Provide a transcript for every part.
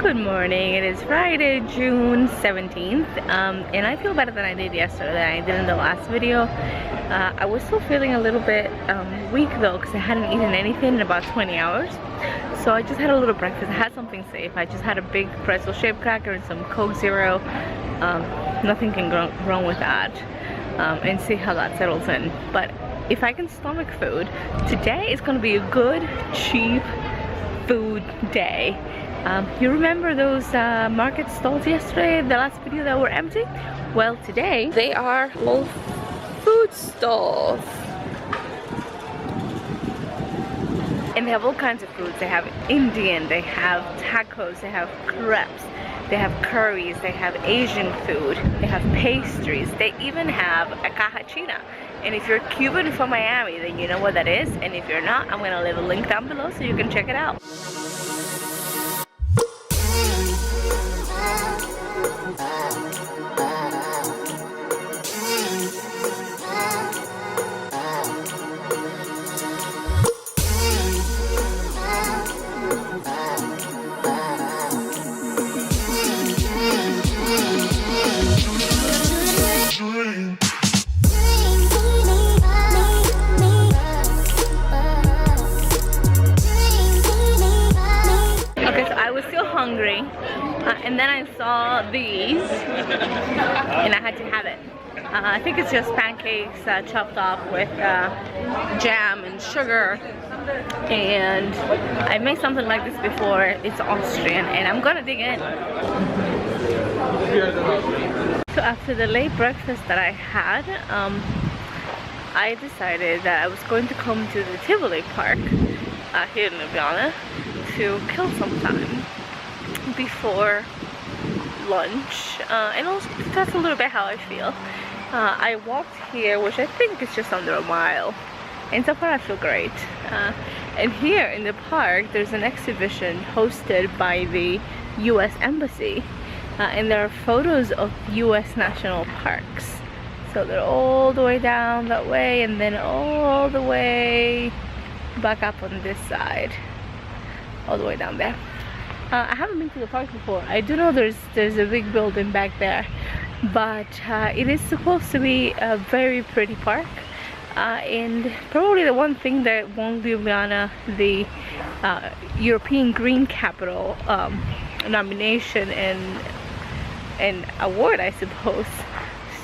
Good morning. It is Friday, June 17th, and I feel better than I did yesterday, than I did in the last video. I was still feeling a little bit weak though, because I hadn't eaten anything in about 20 hours. So I just had a little breakfast. I had something safe. I just had a big pretzel shaped cracker and some Coke Zero. Nothing can go wrong with that. And see how that settles in. But if I can stomach food, today is going to be a good, cheap food day. You remember those market stalls yesterday, the last video, that were empty? Well, today they are all food stalls. And they have all kinds of foods. They have Indian, they have tacos, they have crepes, they have curries, they have Asian food, they have pastries, they even have a caja china. And if you're Cuban from Miami, then you know what that is. And if you're not, I'm gonna leave a link down below so you can check it out. Hungry, and then I saw these and I had to have it. I think it's just pancakes chopped up with jam and sugar, and I made something like this before. It's Austrian and I'm gonna dig in. So after the late breakfast that I had, I decided that I was going to come to the Tivoli Park here in Ljubljana to kill some time before lunch, and also to test a little bit how I feel. I walked here, which I think is just under a mile, and so far I feel great. And here in the park there's an exhibition hosted by the US Embassy, and there are photos of US national parks. So they're all the way down that way and then all the way back up on this side, all the way down there. I haven't been to the park before. I do know there's a big building back there, but it is supposed to be a very pretty park, and probably the one thing that won Ljubljana the European Green Capital nomination and award, I suppose.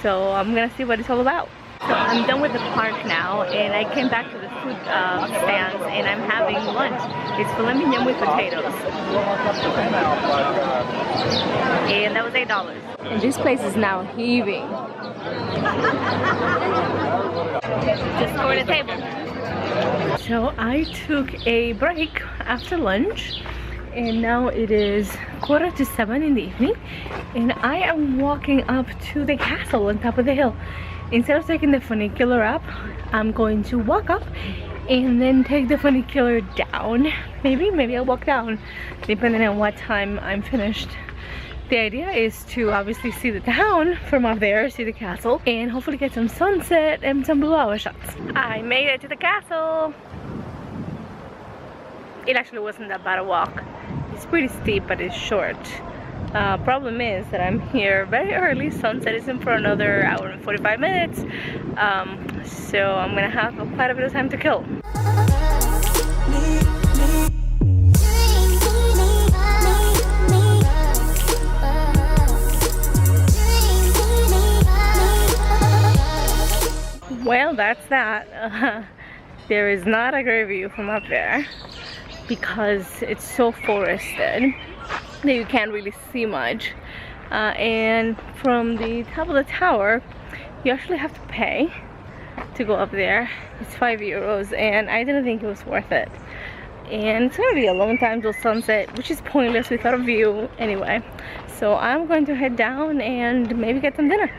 So I'm gonna see what it's all about. So I'm done with the park now, and I came back to the food stands, and I'm having lunch. It's filet mignon with potatoes, and that was $8. And this place is now heaving. Just for the table. So I took a break after lunch, and now it is 6:45 in the evening, and I am walking up to the castle on top of the hill. Instead of taking the funicular up, I'm going to walk up and then take the funicular down. Maybe I'll walk down, depending on what time I'm finished. The idea is to obviously see the town from up there, see the castle, and hopefully get some sunset and some blue hour shots. I made it to the castle. It actually wasn't that bad a walk. It's pretty steep, but it's short. Problem is that I'm here very early. Sunset isn't for another hour and 45 minutes, so I'm gonna have quite a bit of time to kill. Well, that's that. There is not a great view from up there because it's so forested that you can't really see much, and from the top of the tower you actually have to pay to go up there. It's €5, and I didn't think it was worth it, and it's gonna be a long time till sunset, which is pointless without a view anyway. So I'm going to head down and maybe get some dinner.